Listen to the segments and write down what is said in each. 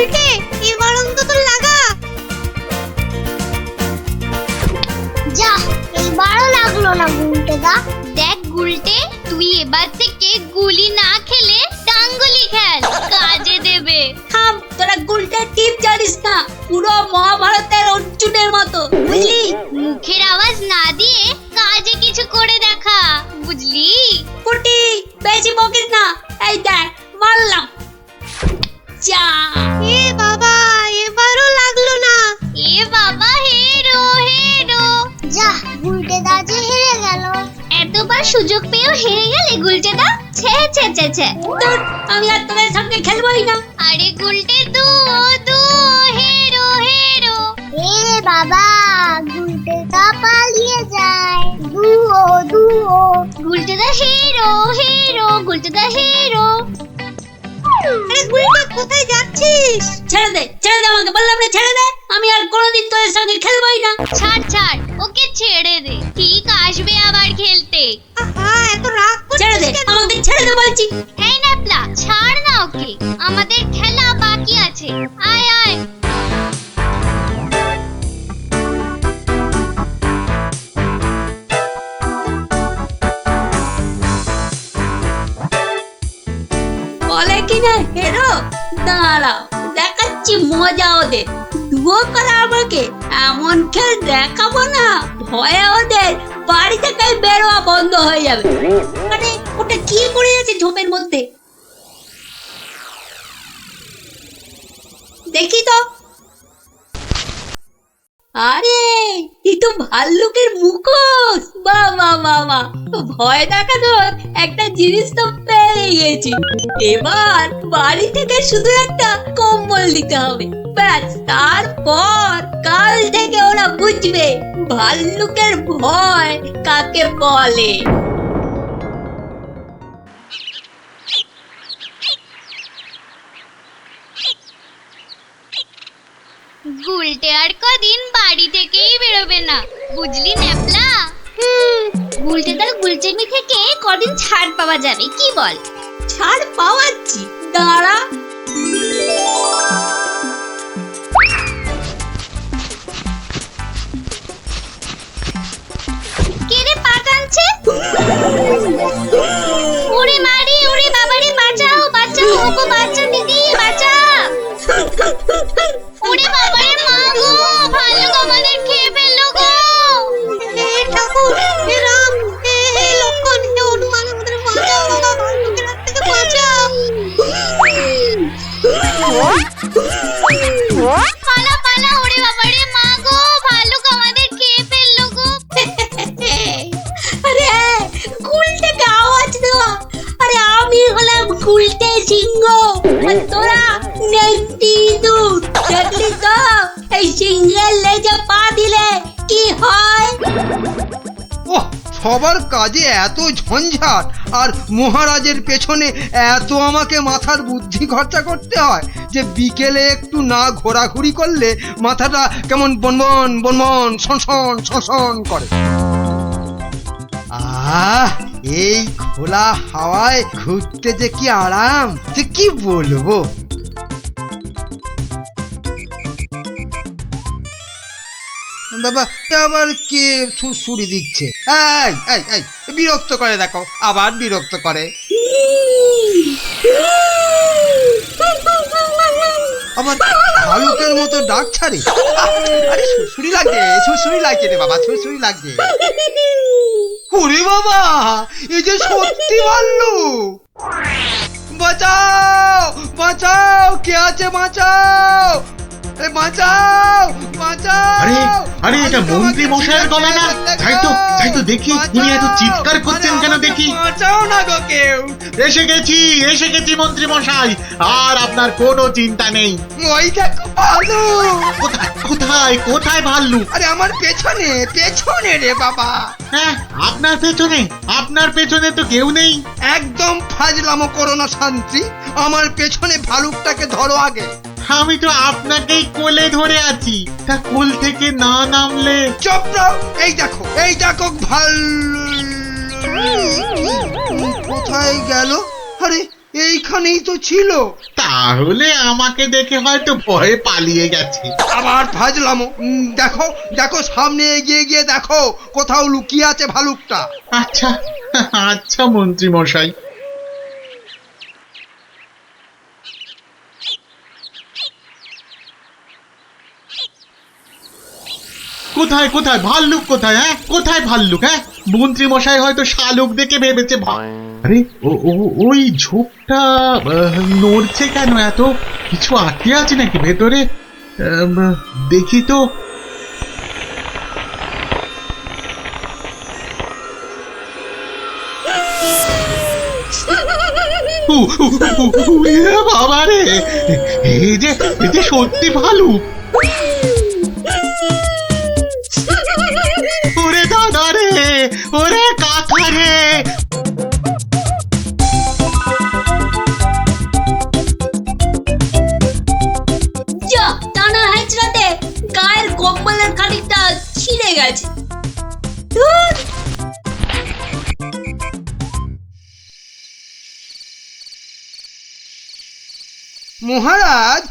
গুলটে এবার অন্তত লাগা। যা, এইবারও লাগলো না গুলটেদা। দেখ গুলটে, তুই এবার থেকে গুলি না খেলে ডাঙ্গুলি খেল, কাজে দেবে। থাম, তোরা গুলটের টিপ জানিস না, পুরো মহাভারতের অর্জুনের মতো, বুঝলি? মুখের আওয়াজ না দিয়ে কাজে কিছু করে দেখা, বুঝলি? পুটি, বেশি বকিস না। এই দেখ, মারলাম। যা, এ বাবা, এবারও লাগলো না। এ বাবা, হেরো হেরো। যা, গুলটেদা যে হেরে গেল। এতবার সুযোগ পেয়েও হেরে গেলে গুলটেদা? ছে ছে ছে ছে। ধুর, আমি আর তোদের সঙ্গে খেলবোই না। আরে গুলটে দু দু, হেরো হেরো। এ বাবা, গুলটেদা পালিয়ে যায়। দুও দুও। গুলটেদা হেরো হেরো, গুলটেদা হেরো। আরে গুলটে, কোথায় যাচ্ছিস? ছেড়ে দে, ছেড়ে দে আমাকে, বললাম না ছেড়ে দে। আমি আর কোনোদিন তোদের সঙ্গে খেলবোই না। ছাড় ছাড়, ওকে ছেড়ে দে, ঠিক আসবে আবার খেলতে। আহা, এত রাগ করছিস? ছেড়ে দে, আমাকে ছেড়ে দে বলছি। এই ন্যাপলা, ছাড় না ওকে, আমাদের খেলা বাকি আছে। আয় আয়। বলে কিনা হেরো, দাঁড়াও, দেখাচ্ছি মজা ওদের। দুও করা আমাকে এমন খেল দেখাবো না, ভয়ে ওদের বাড়ি থেকে বেরোয়া বন্ধ হয়ে যাবে। আরে ওটা কি করে আছে ঝোপের মধ্যে? দেখি তো। আরে এই তো ভাল্লুকের মুখোশ। বাহ বাহ বাহ বাহ, ভয় দেখানোর একটা জিনিস তো পেয়ে গেছি। এবার বাড়ি থেকে শুধু একটা কম্বল দিতে হবে, ব্যাস। তারপর কাল থেকে ওরা বুঝবে ভাল্লুকের ভয় কাকে বলে। গুলটে আর কদিন বাড়ি থেকেই বেরোবে না, বুঝলি ন্যাপলা? গুলটেদার গুলচেমি থেকে কদিন ছাড় পাওয়া যাবে, কি বল? ছাড় পাওয়াচ্ছি, দাঁড়া। কে রে পা টানছে? ওরে মারি, ওরে বাবারে, বাঁচাও বাঁচাও, ওগো বাঁচা দিদি, বাঁচা। ওরে বাবারে, মা গো, ভাল্লুক আমাদের খেয়ে ফেললো গো। হে ঠাকুর, হে রাম, হে লক্ষণ, হে হনুমান, আমাদের বাঁচাও বাবা, ভাল্লুকের হাত থেকে বাঁচাও। পালা পালা, ওরে বাবারে, মা গো, ভাল্লুক আমাদের খেয়ে ফেললো গো। আরে গুলটেকে আওয়াজ দেওয়া। আরে আমি হলাম গুলটে সিংহ, আর তোরা নেংটি দুধ। দেখলি তো এই সিংহের লেজে পা দিলে কি হয়? ওহ, সবার কাজে এত ঝঞ্ঝাট, আর মহারাজের পেছনে এত আমাকে মাথার বুদ্ধি খরচা করতে হয় যে বিকেলে একটু না ঘোরাঘুরি করলে মাথাটা কেমন বনবন বনবন শনশন শনশন করে। আহ, এই খোলা হাওয়ায় ঘুরতে যে কি আরাম, যে কি বলবো। বাবা, আবার কে সুরসুরি দিচ্ছে? এই এই এই, বিরক্ত করে, দেখো আবার বিরক্ত করে। আবার ভালুকের মতো ডাক ছাড়ে। আরে সুরসুরি লাগে, সুরসুরি লাগে রে বাবা, সুরসুরি লাগে। ওরে বাবা, এই যে সত্যি ভাল্লুক। বাঁচাও বাঁচাও, কে আছে বাঁচাও, বাঁচাও বাঁচাও। আরে আরে, এটা মন্ত্রী মশাইয়ের গলা না? তাই তো দেখি, উনি এত চিৎকার করছেন কেন দেখি। বাঁচাও না গো কেউ। এসে গেছি মন্ত্রী মশাই, আর আপনার কোনো চিন্তা নেই। ওই দেখো ভাল্লুক। কোথায় কোথায় ভাল্লুক? আরে আমার পেছনে পেছনে রে বাবা। হ্যাঁ, আপনার পেছনে তো কেউ নেই। একদম ফাজলামো করো না শান্তি, আমার পেছনে ভালুকটাকে ধরো আগে। আমি তো আপনাকেই কোলে ধরে আছি, তা কোল থেকে না নামলে। চুপ রাও, এই দেখো ভাল্লুক কোথায় গেল? আরে এইখানেই তো ছিল। তাহলে আমাকে দেখে হয়তো ভয়ে পালিয়ে গেছে। আবার ফাজলামো। দেখো দেখো, সামনে এগিয়ে গিয়ে দেখো কোথাও লুকিয়ে আছে ভালুকটা। আচ্ছা আচ্ছা মন্ত্রী মশাই। কোথায় কোথায় ভাল্লুক কোথায়? হ্যাঁ কোথায় ভাল্লুক? হ্যাঁ মন্ত্রী মশাই হয়তো শালুক দেখে ভেবেছে আরে ওই ঝোপটা নড়ছে কেন? এত কিছু আটকে আছে নাকি ভেতরে? দেখি তো। বাবা রে, এই যে সত্যি ভালুক। ওরে দাদা রে, ওরে কাকা রে। যা টানা হেঁচড়াতে গায়ের কম্বলের খানিকটা ছিঁড়ে গেছে। ধুর! মহারাজ,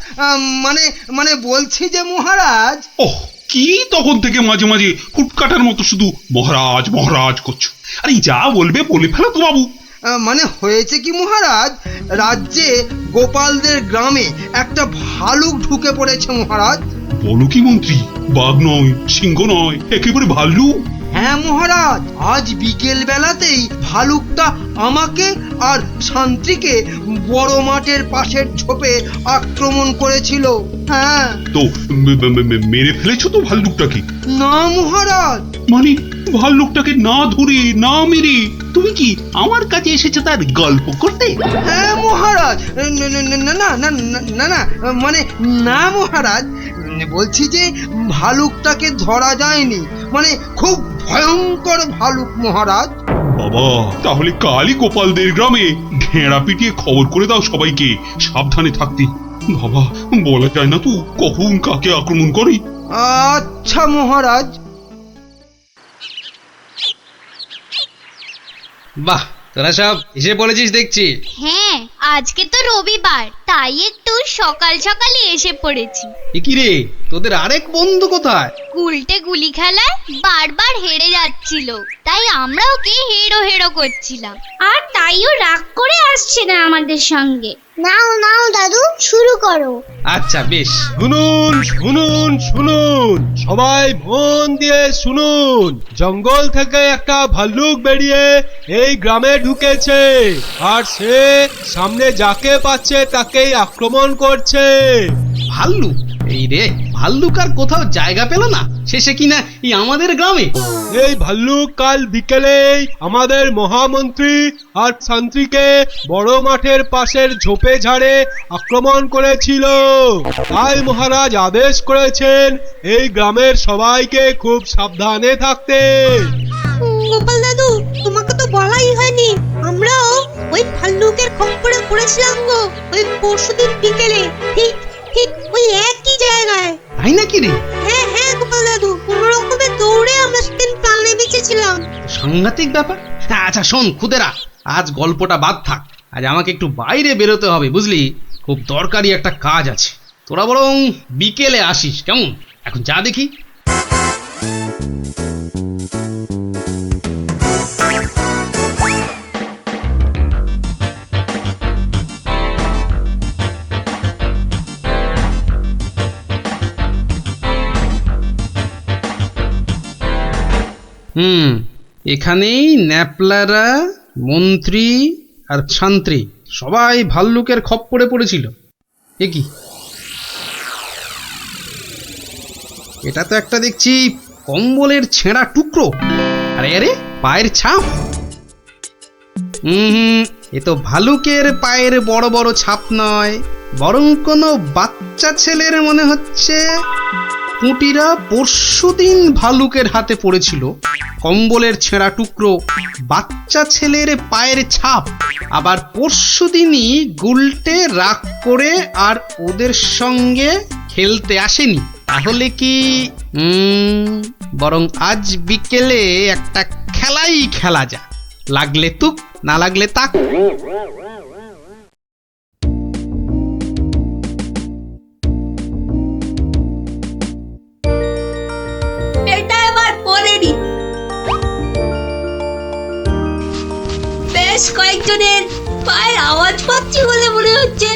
মানে মানে বলছি যে মহারাজ। ওহ, কি তখন থেকে মাঝে মাঝে ফুটকাটার মতো শুধু মহারাজ মহারাজ করছো? আরে যা বলবে বলে ফেলো তো বাবু। মানে হয়েছে কি মহারাজ, রাজ্যে গোপালদের গ্রামে একটা ভালুক ঢুকে পড়েছে মহারাজ। বলো কি মন্ত্রী? বাঘ নয়, সিংহ নয়, একেবারে ভাল্লুক? হ্যাঁ মহারাজ, আজ বিকেল বেলাতেই ভালুকটা আমাকে আর শান্তিকে বড় মাঠের পাশের ঝোপে আক্রমণ করেছিল। হ্যাঁ। তো মেরে ফেলেছো তো ভাল্লুকটাকে? না মহারাজ। মানে ভাল্লুকটাকে না ধরে না মেরে তুমি কি আমার কাছে এসেছো তার গল্প করতে? হ্যাঁ মহারাজ। না না না না না না না, মানে না মহারাজ, বলছি যে ভালুকটাকে ধরা যায়নি, মানে খুব ভয়ঙ্কর ভালুক মহারাজ। বাবা, তাহলে কালই গোপালদের গ্রামে ঢেঁড়া পিটিয়ে খবর করে দাও সবাইকে সাবধানে থাকতে। বাবা, বলা যায় না তো কখন কাকে আক্রমণ করে। আচ্ছা মহারাজ। বাহ, তোরা সব এসে পড়েছিস দেখছি। হ্যাঁ, আজকে তো রবিবার, তাই একটু সকাল সকালই এসে পড়েছি। এ কি রে, তোদের আরেক বন্ধু কোথায়? উল্টে গুলি খেলায় বারবার হেরে যাচ্ছিল, তাই আমরা ওকে হেরো হেরো করছিলাম, আর তাইও রাগ করে আসছে না আমাদের সঙ্গে। নাও নাও দাদু, শুরু করো। আচ্ছা বেশ। শুনুন শুনুন শুনুন, সবাই মন দিয়ে শুনুন। জঙ্গল থেকে একটা ভাল্লুক বেরিয়ে এই গ্রামে ঢুকেছে, আর সে সামনে যাকে পাচ্ছে তাকেই আক্রমণ করছে। ভাল্লুক? এই রে, ভাল্লুক আর কোথাও জায়গা পেল না, শেষে কিনা এই আমাদের গ্রামে। এই ভাল্লুক কাল বিকেলেই আমাদের মহামন্ত্রী আর শান্তিকে বড় মাঠের পাশের ঝোপে ঝাড়ে আক্রমণ করেছিল। তাই মহারাজ আদেশ করেছেন এই গ্রামের সবাইকে খুব সাবধানে থাকতে। গোপাল দাদু, তোমাকে তো বলাই হয়নি, আমরাও ওই ভাল্লুকের খপ্পরে পড়েছিলাম গো, ওই পরশুদিন বিকেলে, ঠিক ঠিক ওই একই জায়গায়। তাই নাকি রে? হ্যাঁ হ্যাঁ গোপাল দাদু, কোনো রকমে দৌড়ে আমরা সেদিন প্রাণে বেঁচেছিলাম। সাংঘাতিক ব্যাপার। আচ্ছা শোন খুদেরা, আজ গল্পটা বাদ থাক, আজ আমাকে একটু বাইরে বেরোতে হবে বুঝলি, খুব দরকারি একটা কাজ আছে। তোরা বরং বিকেলে আসিস, কেমন? এখন যা দেখি। এখানেই ন্যাপলারা, মন্ত্রী আর শান্ত্রী সবাই ভাল্লুকের খপ্পরে পড়েছিল। এ কি, এটা তো একটা দেখছি কম্বলের ছেঁড়া টুকরো। আরে আরে, পায়ের ছাপ। এ তো ভালুকের পায়ের বড় বড় ছাপ নয়, বরং কোনো বাচ্চা ছেলের মনে হচ্ছে। পুঁটিরা পরশুদিন ভালুকের হাতে পড়েছিল, কম্বলের ছেঁড়া টুকরো, বাচ্চা ছেলের পায়ের ছাপ। আবার পরশুদিনই গুলটে রাগ করে আর ওদের সঙ্গে খেলতে আসেনি। তাহলে কি বরং আজ বিকেলে একটা খেলাই খেলা যা, লাগলে তুক না লাগলে তাক। বেশ কয়েকজনের পায়ের আওয়াজ পাচ্ছি বলে মনে হচ্ছে।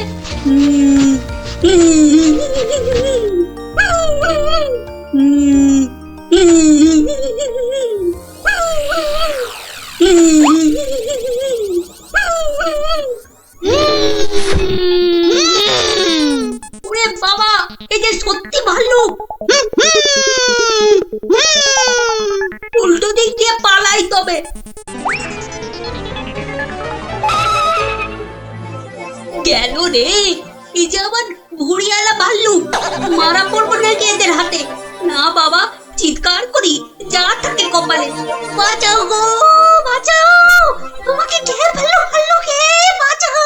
ওরে বাবা, এই যে সত্যি ভাল্লুক। উল্টো দিক দিয়ে পালাই তবে। গেল রে, এই যে আবার ভুড়িয়ালা ভাল্লুক। মারা পড়বো নাকি এদের হাতে? না বাবা, চিৎকার করি যা থাকে কপালে। বাঁচাও গো, বাঁচাও, তোমাকে ঘের ফেললো ভাল্লুকে, বাঁচাও।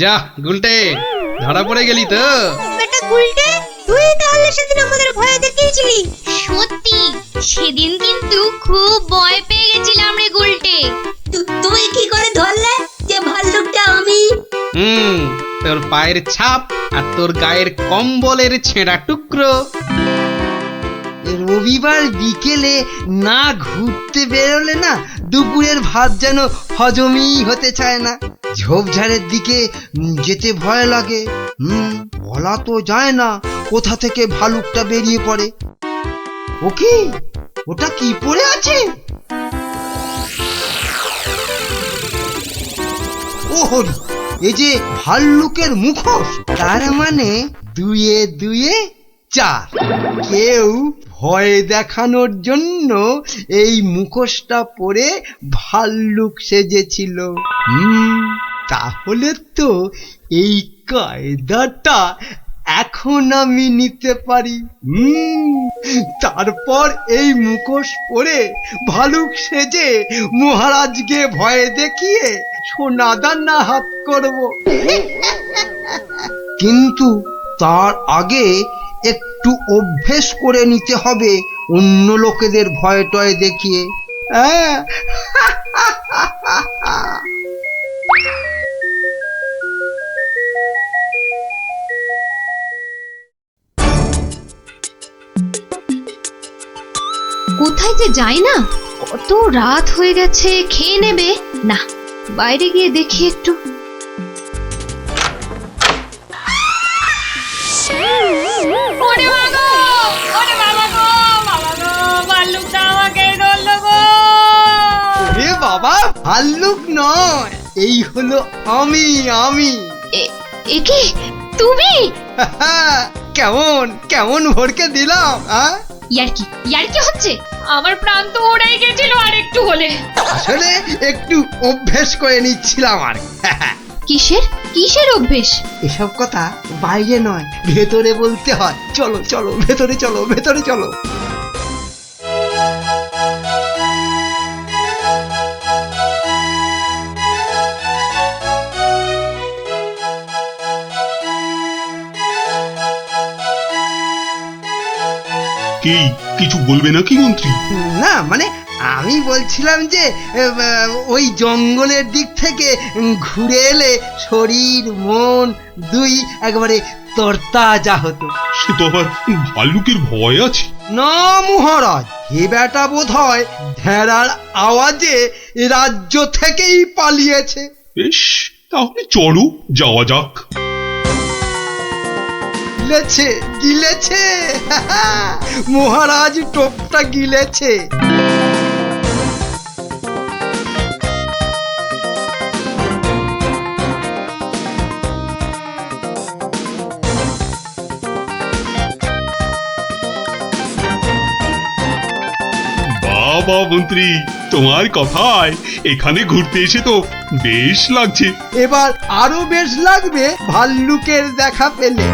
যা গুলটে, ধরা পড়ে গেলি তো। বেটা গুলটে, তুই তাহলে সেদিন আমাদের ভয় দেখিয়েছিলি। সত্যি সেদিন কিন্তু খুব ভয় পেয়ে গেছিলাম রে গুলটে। তুই কি করে ধরলে যে ভাল্লুকটা আমি? তোর পায়ের ছাপ আর তোর গায়ের কম্বলের ছেঁড়া টুকরো। রবিবার বিকেলে না ঘুরতে বেরোলে না দুপুরের ভাত যেন হজমই হতে চায় না। ঝোপঝাড়ের দিকে যেতে ভয় লাগে। বলা তো যায় না কোথা থেকে ভালুকটা বেরিয়ে পড়ে। ও কি, ওটা কি পড়ে আছে? ও হরি, এই যে ভাল্লুকের মুখোশ। তার মানে দুয়ে দুয়ে চার। কেউ ভয় দেখানোর জন্য এই মুখোশটা পরে ভাল্লুক সেজেছিল। তাহলে তো এই কায়দাটা এখন আমি নিতে পারি। তারপর এই মুখোশ পরে ভালুক সেজে মহারাজকে ভয় দেখিয়ে সোনাদানা হাত করব। কিন্তু তার আগে একটু অভ্যেস করে নিতে হবে অন্য লোকেদের ভয় টয় দেখিয়ে। কোথায় যে যাই না, কত রাত হয়ে গেছে। খেয়ে নেবে না, বাইরে গিয়ে দেখি একটু। ওরে বাবা, ওরে বাবা গো, বাবা গো, ভাল্লুকটা আমাকে ধরলো গো। এ বাবা, ভাল্লুক নয়, এই হলো আমি। এ কি তুমি? কেমন কেমন ভরকে দিলাম। ইয়ার কি হচ্ছে? আমার প্রাণ তো ওড়াই গেছিল আর একটু হলে। আসলে একটু অভ্যেস করে নিচ্ছিলাম আর। কিসের অভ্যেস? এসব কথা বাইরে নয়, ভেতরে বলতে হয়। চলো চলো, ভেতরে চলো, ভেতরে চলো। কি কিছু বলবে নাকি মন্ত্রী? না মানে আমি বলছিলাম যে ওই জঙ্গলের দিক থেকে ঘুরে এলে শরীর মন দুই একেবারে তরতাজা হতো। সে তো আবার ভাল্লুকের ভয় আছে। না মহারাজ, এ বেটা বোধ হয় ঢেড়ার আওয়াজে রাজ্য থেকেই পালিয়েছে। বেশ, তাহলে চলো যাওয়া যাক। গিলেছে মহারাজ, টোপটা গিলেছে। বাবা মন্ত্রী, তোমার কথায় এখানে ঘুরতে এসে তো বেশ লাগছে। এবার আরো বেশ লাগবে ভাল্লুকের দেখা পেলে।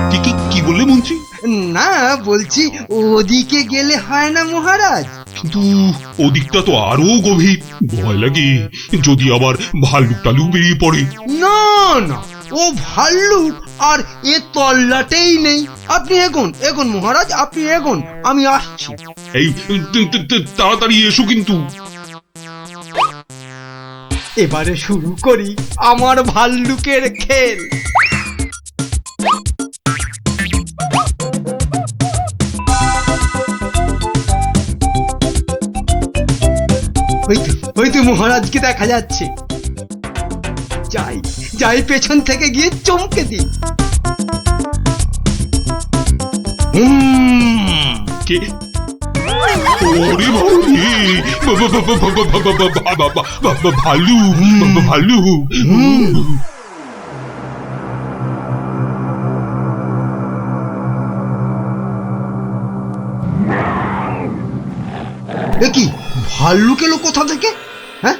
কি বললে মন্ত্রী? না বলছি, ওদিকে গেলে হয় না মহারাজ? কিন্তু ওদিকটা তো আরো গভীর, ভয় লাগে যদি আবার ভাল্লুক টালুক বেরিয়ে পড়ে। না না, ও ভাল্লুক আর এ তল্লাটেই নেই। আপনি এগোন মহারাজ, আপনি এগোন, আমি আসছি। এই তাড়াতাড়ি এসো কিন্তু। এবারে শুরু করি আমার ভাল্লুকের খেল। ওই তো মহারাজকে দেখা যাচ্ছে। যাই যাই পেছন থেকে গিয়ে চমকে দিই। কে ওরে ভালু ভালু। এ কি ভাল্লুক এলো কোথা থেকে? হ্যাঁ,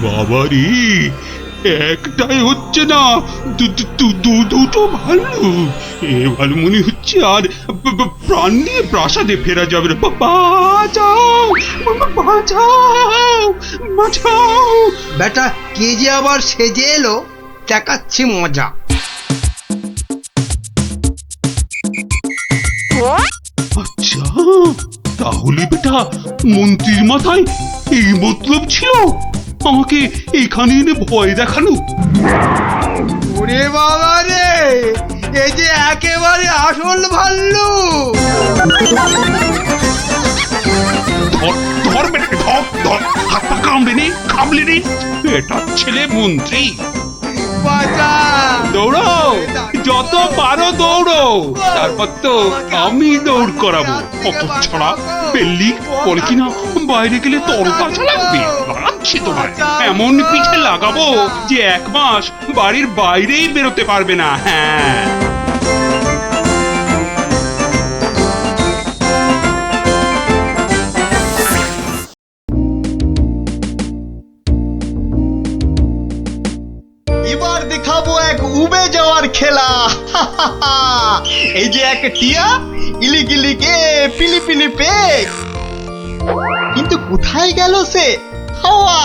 বাবারে, একটাই হচ্ছে না, দুটো ভাল্লু। এবার মনে হচ্ছে আর প্রাণ নিয়ে প্রাসাদে ফেরা যাবে না। বাঁচাও বাঁচাও বাঁচাও। বেটা কে যে আবার সেজে এলো, দেখাচ্ছি মজা। আচ্ছা, তাহলে বেটা মন্ত্রীর মাথায় এই মতলব ছিল আমাকে এখানে এনে ভয় দেখানো। ওরে বাবা রে, এই যে একেবারে আসল ভাল্লুক। ধর বেটাকে, ধর, হাত পা কামড়ে নে, খামলে নে। বেটার ছেলে মন্ত্রী, বাঁচা! দৌড়াও, যত পারো দৌড়ো, তারপর তো আমি দৌড় করাবো। অত ছড়া পেল্লি বলে কিনা বাইরে গেলে তরতাজা লাগবে। বাড়াচ্ছি তোমার, এমন পিঠে লাগাবো যে 1 মাস বাড়ির বাইরেই বেরোতে পারবে না। হ্যাঁ, এবার দেখাবো এক উবে যাওয়ার খেলা। এই যে এক টিয়া, ইলিগিলি কে পিলি পিলি পে, কিন্তু কোথায় গেল সে? হাওয়া।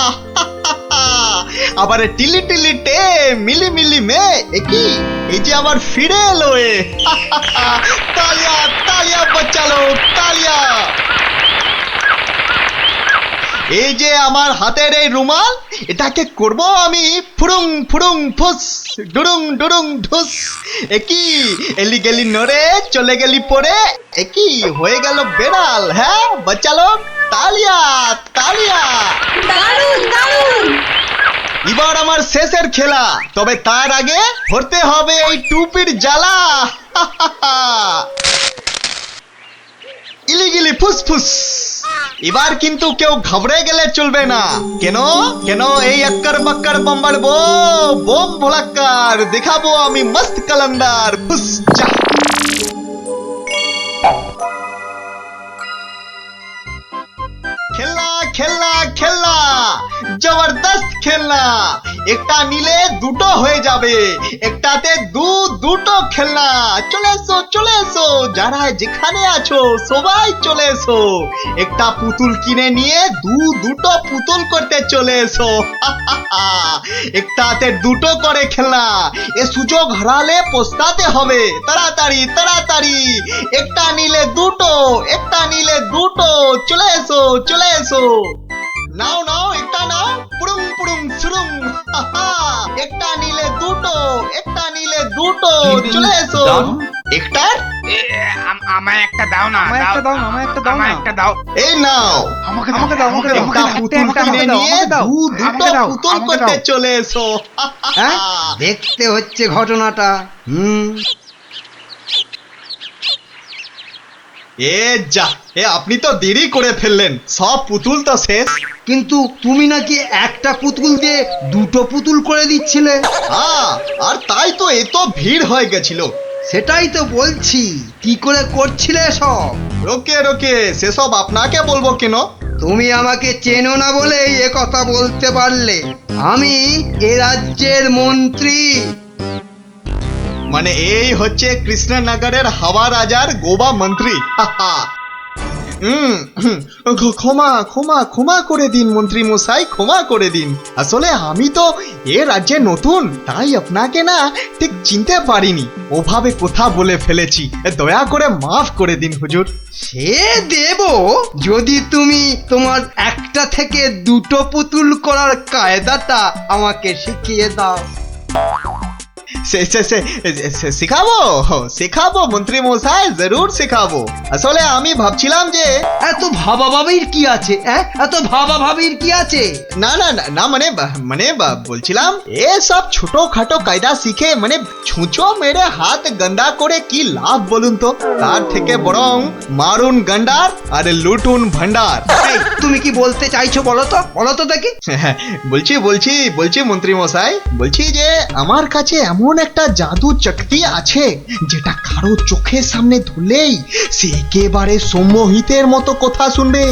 আবার টিলি টিলি টে, মিলি মিলি মে, একই এই যে আবার ফিরে এলো এ। তালিয়া তালিয়া বাচ্চালো, তালিয়া। এই যে আমার হাতের এই রুমাল, এটাকে করব আমি ফুরুং ফুরুং ফুস, ডুরুং ডুরুং ঢুস। একই এলি গেলি নড়ে, চলে গেলি পরে, একই হয়ে গেল বেড়াল। হ্যাঁ বাচ্চালো, তালিয়া তালিয়া। দারুণ দারুণ। এবার আমার শেষের খেলা, তবে তার আগে ধরতে হবে এই টুপির জ্বালা। ইলিগিলি ফুসফুস। এবার কিন্তু কেউ ঘাবড়ে গেলে চলবে না। কেন কেন এই আক্কার বাক্কার বাম্বার বোম ভোলাক্কার দেখাবো আমি মস্ত কালান্দার। ফুস যা। খেলনা খেলনা খেলনা, জবরদস্ত খেলনা। একটা নিলে দুটো হয়ে যাবে, একটাতে দুটো খেলনা। চলে এসো চলে এসো, যারা যেখানে আছো সবাই চলে এসো। একটা পুতুল কিনে নিয়ে দুটো পুতুল করতে চলে এসো। একটাতে দুটো করে খেলনা, এ সুযোগ হারালে পস্তাতে হবে। তাড়াতাড়ি তাড়াতাড়ি, একটা নিলে দুটো, একটা নিলে দুটো। চলে এসো চলে এসো, নাও নাও একটা নাও, পুরুং পুরুং সুরুং। একটা নিলে দুটো, একটা নিলে দুটো। চলে এসো। একটা আমায় একটা দাও না, আমায় একটা দাও না, আমায় একটা দাও না, একটা দাও। এই নাও, আমাকে দাও, আমাকে দাও, একটা পুতুল কিনে নিয়ে দুটো পুতুল করতে চলে এসো। হ্যাঁ, দেখতে হচ্ছে ঘটনাটা। এ যা, এ আপনি তো দেরি করে ফেললেন, সব পুতুল তো শেষ। কিন্তু তুমি নাকি একটা পুতুল দিয়ে দুটো পুতুল করে দিচ্ছিলে। হ্যাঁ, আর তাই তো এত ভিড় হয়ে গেছিল। সেটাই তো বলছি, কি করে করছিলে সব? রোকে রোকে, সেসব আপনাকে বলবো কেন? তুমি আমাকে চেনো না বলেই এ কথা বলতে পারলে। আমি এ রাজ্যের মন্ত্রী। মানে এই হচ্ছে কৃষ্ণনগরের হাওয়া রাজার গোবা মন্ত্রী। ক্ষমা ক্ষমা ক্ষমা করে দিন মন্ত্রী মশাই, ক্ষমা করে দিন। আসলে আমি তো এ রাজ্যে নতুন, তাই আপনাকে না ঠিক চিনতে পারিনি, ওভাবে কথা বলে ফেলেছি। দয়া করে মাফ করে দিন হুজুর। সে দেব, যদি তুমি তোমার একটা থেকে দুটো পুতুল করার কায়দাটা আমাকে শিখিয়ে দাও। শেখাবো শেখাবো মন্ত্রী মশাই, জরুর শেখাবো। আসলে আমি ভাবছিলাম যে এত ভাবা ভাবির কি আছে? এত ভাবা ভাবির কি আছে? না না না না, মানে বলছিলাম এসব ছোটখাটো কায়দা শিখে মানে ছুঁচো মেরে হাত গন্ডা করে কি লাভ বলুন তো? তার থেকে বরং মারুন গন্ডার আর লুটুন ভান্ডার। এই, তুমি কি বলতে চাইছো বলো তো দেখি। বলছি মন্ত্রী মশাই, বলছি যে আমার কাছে এমন একটা জাদু শক্তি আছে যেটা কারো চোখের সামনে ধরলেই সে একেবারে সম্মোহিতের মতো কথা শুনবে,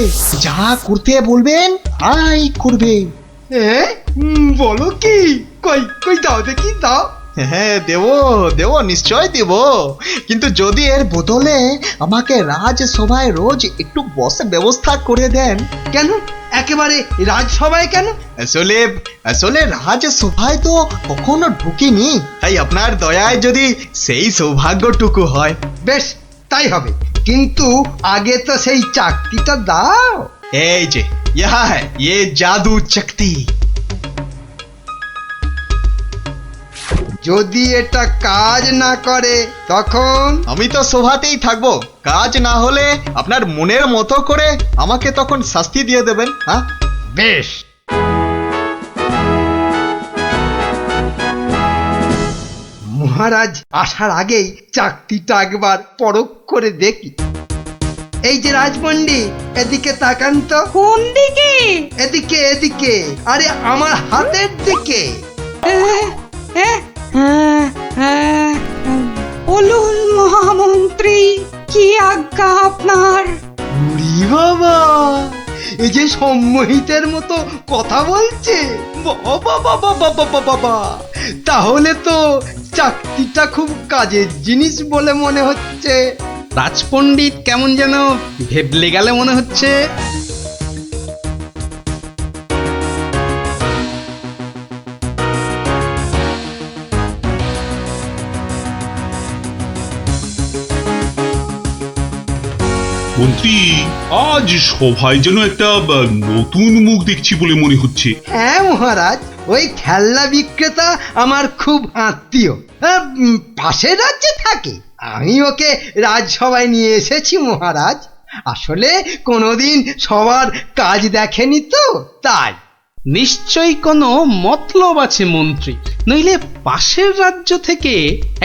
যা করতে বলবেন তাই করবে। বলো কি? কই দাও দেখি, দাও। হ্যাঁ দেবো নিশ্চয় দেব, কিন্তু যদি এর বদলে আমাকে রাজসভায় রোজ একটু বসে ব্যবস্থা করে দেন। কেন একেবারে রাজসভায় কেন? আসলে রাজসভায় তো কখনো ঢুকিনি, তাই আপনার দয়ায় যদি সেই সৌভাগ্যটুকু হয়। বেশ, তাই হবে, কিন্তু আগে তো সেই চাকরিটা দাও। এই যে ইয়ে জাদু শক্তি। যদি এটা কাজ না করে তখন? আমি তো সভাতেই থাকবো, কাজ না হলে আপনার মনের মতো করে আমাকে তখন শাস্তি দিয়ে দেবেন। হ্যাঁ বেশ। মহারাজ আসার আগেই চাকরিটা একবার পরখ করে দেখি। এই যে রাজপণ্ডিত, এদিকে তাকান তো। কোন দিকে? এদিকে, আরে আমার হাতের দিকে। বলুন মহামন্ত্রী, কি আজ্ঞা আপনার? উরি বাবা, এই যে সম্মোহিতের মতো কথা বলছে, বাবা, তাহলে তো চাকরিটা খুব কাজের জিনিস বলে মনে হচ্ছে। রাজপণ্ডিত কেমন যেন ভেবলে গেলে মনে হচ্ছে। মন্ত্রী, আজ সভায় যেন একটা নতুন মুখ দেখছি বলে মনে হচ্ছে। হ্যাঁ মহারাজ, ওই খেলনা বিক্রেতা আমার খুব আত্মীয়, পাশের রাজ্যে থাকে। আমি ওকে রাজসভায় নিয়ে এসেছি মহারাজ। আসলে কোনোদিন সবার কাজ দেখেনি তো, তাই। নিশ্চয়ই কোনো মতলব আছে মন্ত্রী, নইলে পাশের রাজ্য থেকে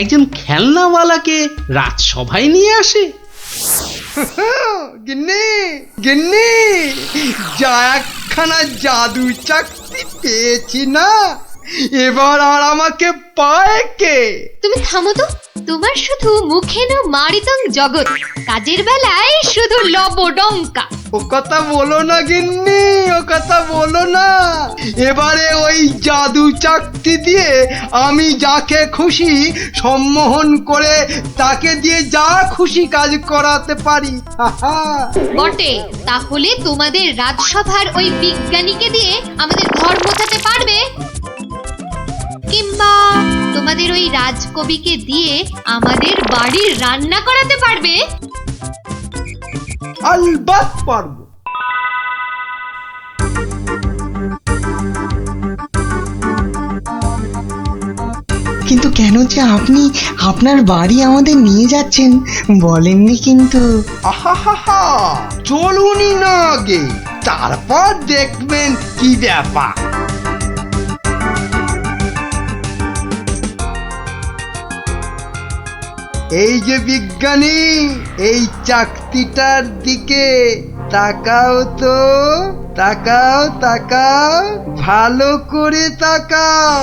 একজন খেলনাওয়ালাকে রাজসভায় নিয়ে আসে। গিন্নি, যা একখানা জাদু চাকরি পেয়েছি না, এবার আর আমাকে পায় কে? তুমি থামো তো, তোমার শুধু মুখে না মারিতং জগৎ, কাজের বেলায় শুধু লবডঙ্কা। ও কথা বলো না গিন্নি, ও কথা বলো না। এবারে ওই জাদু চাকতি দিয়ে আমি যাকে খুশি সম্মোহন করে তাকে দিয়ে যা খুশি কাজ করাতে পারি। বটে, তাহলে তোমাদের রাজসভার ওই বিজ্ঞানীকে দিয়ে আমাদের ঘর মোছাতে পারবে? কিংবা তোমাদের ওই রাজকবিকে দিয়ে আমাদের বাড়ির রান্না করাতে পারবে? আলবাত পারবো। কিন্তু কেন যে আপনি আপনার বাড়ি আমাদের নিয়ে যাচ্ছেন বলেননি কিন্তু। আহা, চলুনি না আগে, তারপর দেখবেন কি ব্যাপার। এই যে বিজ্ঞানী, এই চাকতিটার দিকে তাকাও তো, তাকাও, ভালো করে তাকাও।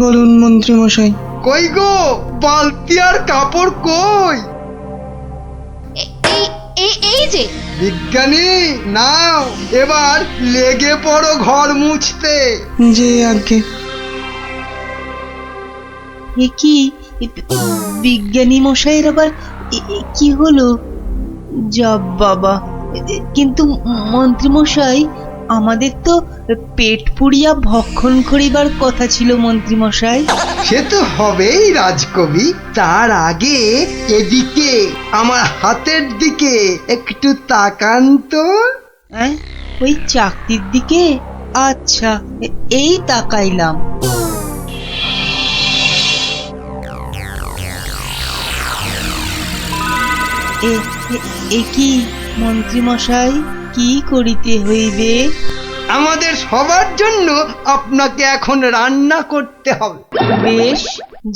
বলুন মন্ত্রী মশাই। কই গো, বালতি আর কাপড় কই? এই যে বিজ্ঞানী, নাও এবার লেগে পড়ো ঘর মুছতে। যে আগে কি বিজ্ঞানী মশাইয়ের আবার কি হলো? যা বাবা, কিন্তু মন্ত্রী মশাই, আমাদের তো পেট পুড়িয়া ভক্ষণ করিবার কথা ছিল মন্ত্রী মশাই। সে তো হবেই রাজকবি। তার আগে এদিকে আমার হাতের দিকে একটু তাকান তো। হ্যাঁ, ওই চাকতির দিকে? আচ্ছা, এই তাকাইলাম। এ কি মন্ত্রী মশাই, কি করিতে হইবে? আমাদের সবার জন্য আপনাকে এখন রান্না করতে হবে। বেশ,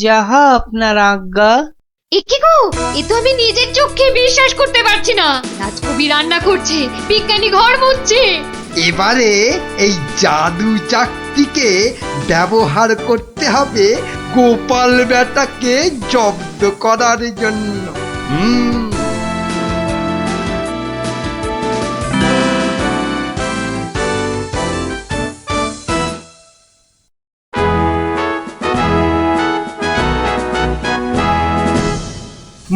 যাহা আপনার আজ্ঞা। এ কি গো, এ তো আমি নিজের চোখে বিশ্বাস করতে পারছি না। রাজকবি রান্না করছে, বিজ্ঞানী ঘর মুছছে। এবারে এই জাদু চাকতিকে ব্যবহার করতে হবে গোপাল বেটাকে জব্দ করার জন্য।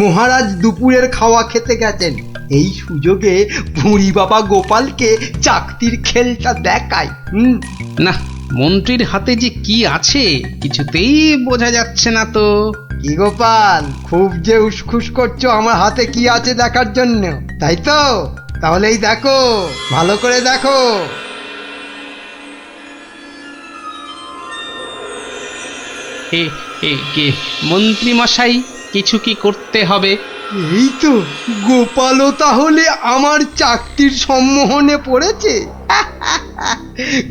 মহারাজ দুপুরের খাওয়া খেতে গেছেন। এই সুযোগে ভুঁড়ি বাবা গোপালকে চাকতির খেলটা দেখায়। না, মন্ত্রীর হাতে যে কি আছে কিছুতেই বোঝা যাচ্ছে না তো। কি গোপাল, খুব যে উসখুস করছো আমার হাতে কি আছে দেখার জন্য, তাই তো? তাহলেই দেখো, ভালো করে দেখো। মন্ত্রী মশাই, কিছু কি করতে হবে? এই তো, গোপালও তাহলে আমার চাকতির সম্মোহনে পড়েছে।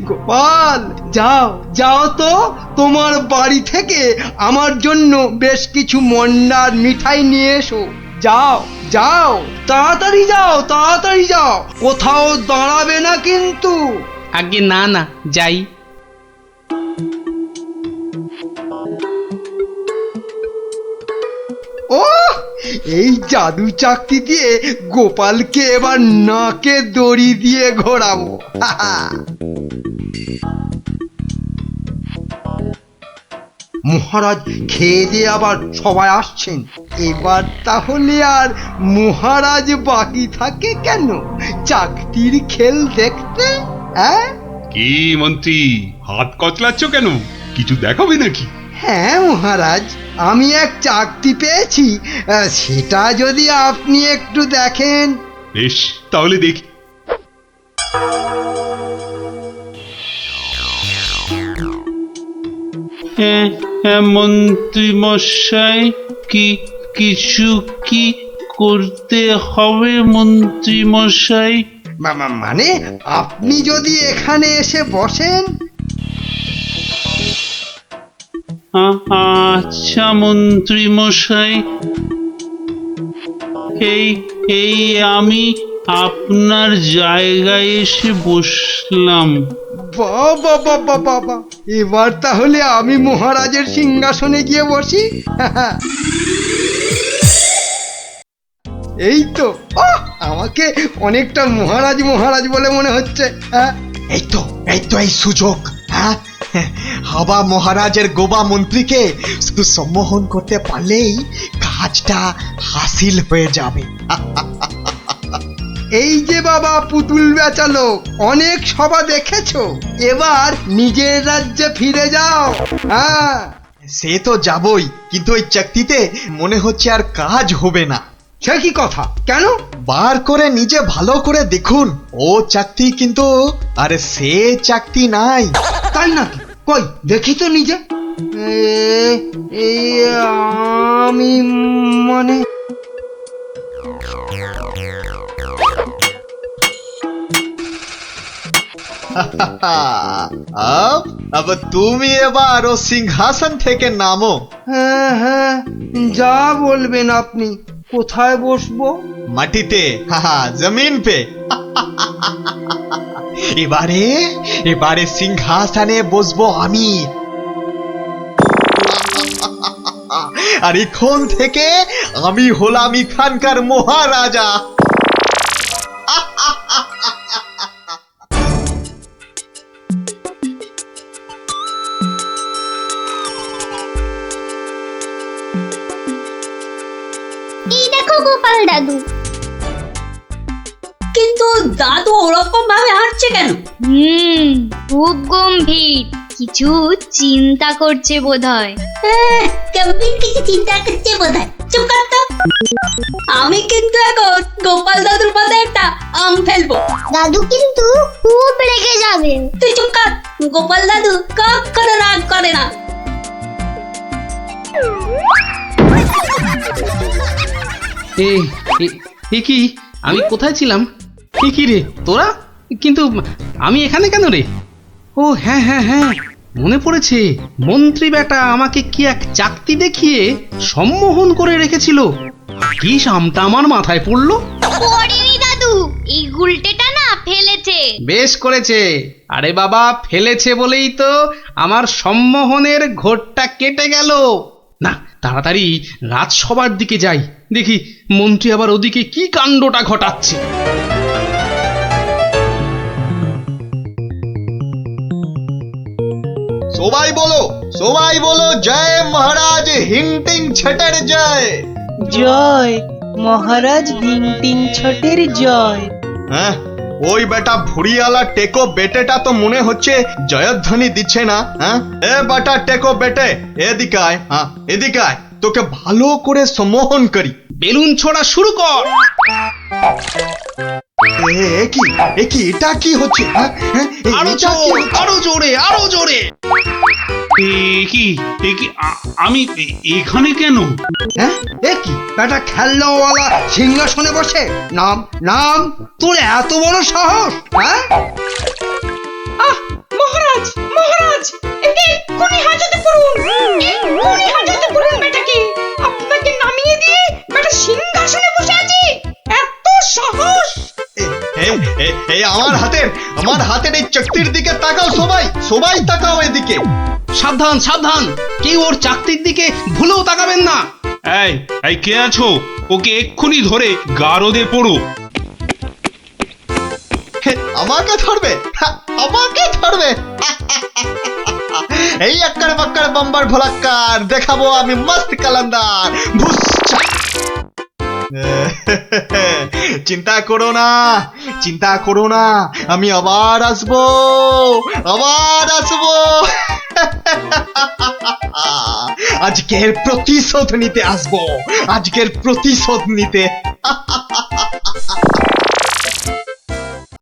গোপাল, যাও যাও তো, তোমার বাড়ি থেকে আমার জন্য বেশ কিছু মন্ডার মিঠাই নিয়ে এসো। যাও যাও, তাড়াতাড়ি যাও, তাড়াতাড়ি যাও, কোথাও দাঁড়াবে না কিন্তু। আগে না না, যাই। ও, এই জাদু চাকতি দিয়ে গোপালকে এবার নাকে দড়ি দিয়ে ঘোরাবো। মহারাজ খেয়ে দিয়ে আবার সবাই আসছেন। এবার তাহলে আর মহারাজ বাকি থাকে কেন চাকতির খেল দেখতে? কি মন্ত্রী, হাত কচলাচ্ছ কেন? কিছু দেখাবে নাকি? হ্যাঁ মহারাজ, আমি এক চাকতি পেয়েছি, সেটা যদি আপনি একটু দেখেন। বেশ, তাহলে দেখি। মন্ত্রী মশাই, কিছু কি করতে হবে মন্ত্রী মশাই? মানে আপনি যদি এখানে এসে বসেন। আচ্ছা মন্ত্রী মশাই, এই আমি আপনার জায়গায় এসে বসলাম। বাবা বাবা বাবা, এবার তাহলে আমি মহারাজের সিংহাসনে গিয়ে বসি। এই তো, আমাকে অনেকটা মহারাজ মহারাজ বলে মনে হচ্ছে। এই তো এই সুযোগ। হ্যাঁ, হাবা মহারাজের গোবা মন্ত্রীকে শুধু সম্মোহন করতে পারলেই কাজটা হাসিল হয়ে যাবে। এই যে বাবা পুতুল বেচালো, অনেক সভা দেখেছো, এবার নিজের রাজ্যে ফিরে যাও। হ্যাঁ, সে তো যাবই, কিন্তু ওই চাকতিতে মনে হচ্ছে আর কাজ হবে না। সে কি কথা? কেন? বার করে নিজে ভালো করে দেখুন, ও চাকতি কিন্তু আরে সে চাকতি নাই। তাই নাকি? কই দেখি তো নিজে। আমি মানে अब তুমি এবার ও সিংহাসন থেকে নামো। হ্যাঁ হ্যাঁ, যা বলবেন আপনি। কোথায় বসবো? মাটিতে, জমিন পে। এবারে সিংহাসনে বসবো আমি। আর এখন থেকে আমি হলাম এখানকার মহারাজা। এই দেখো গোপাল দাদু। কিন্তু দাদু ওরকম ভাবে হাঁটছে কেন? খুব গম্ভীর, কিছু চিন্তা করছে বোধহয়। গম্ভীর কিছু চিন্তা করছে বোধহয়। চুপ কর তো। আমি কিন্তু এখন গোপাল দাদুর মাথায় একটা আম ফেলবো। দাদু কিন্তু খুব রেগে যাবে। তুই চুপ কর। গোপাল দাদু কখনো রাগ করে না। এ কি, আমি কোথায় ছিলাম? কি রে তোরা? কিন্তু আমি এখানে কেন রে? ও হ্যাঁ হ্যাঁ হ্যাঁ, মনে পড়েছে। মন্ত্রী বেটা আমাকে কি এক চাকতি দেখিয়ে সম্মোহন করে রেখেছিল। কি সামটা আমার মাথায় পড়লো। পড়েনি দাদু, এই গুলটেটা না ফেলেছে। বেশ করেছে। আরে বাবা, ফেলেছে বলেই তো আমার সম্মোহনের ঘোরটা কেটে গেল। না, তাড়াতাড়ি রাজসভার দিকে যাই, দেখি মন্ত্রী আবার ওদিকে কি কাণ্ডটা ঘটাচ্ছে। সবাই বলো জয় মহারাজ হিংটিং ছটের জয়। জয় মহারাজ ভিংটিং ছটের জয়। হ্যাঁ, ওই বেটা ভুড়িয়ালা টেকো বেটেটা তো মনে হচ্ছে জয়ধ্বনি দিচ্ছে না। হ্যাঁ, এ বেটা টেকো বেটে, এদিকে আয়। হ্যাঁ, এদিকে আয়, তোকে ভালো করে সম্মোহন করি। বেলুন ছোড়া শুরু কর। এটা কি হচ্ছে? আরো জোরে, আরো জোরে। কি আমি এখানে কেন? হ্যাঁ, এ কি বেটা খেলনাওয়ালা সিংহাসনে বসে? নাম নাম, তোর এত বড় সাহস? হ্যাঁ, মহারাজ মহারাজ, একে এক্ষুনি হাজতে পড়ুন, এক্ষুনি হাজতে পড়ুন বেটাকে। আপনাকে নামিয়ে দিয়ে বেটা সিংহাসনে বসে আছে, এত সাহস! আমার হাতের এই চকতির দিকে তাকাও। সবাই তাকাও এদিকে। সাবধান সাবধান, কেউ ওর চাকতির দিকে ভুলেও তাকাবেন না। এই কে আছো? ওকে এক্ষুনি ধরে গারদে পড়ো। আমাকে ধরবে? এই আক্কার বাক্কার বাম্বার ভোলাক্কার দেখাবো আমি মস্ত কালান্দার। চিন্তা করো না, আমি আবার আসবো। আজকের প্রতিশোধ নিতে আসবো,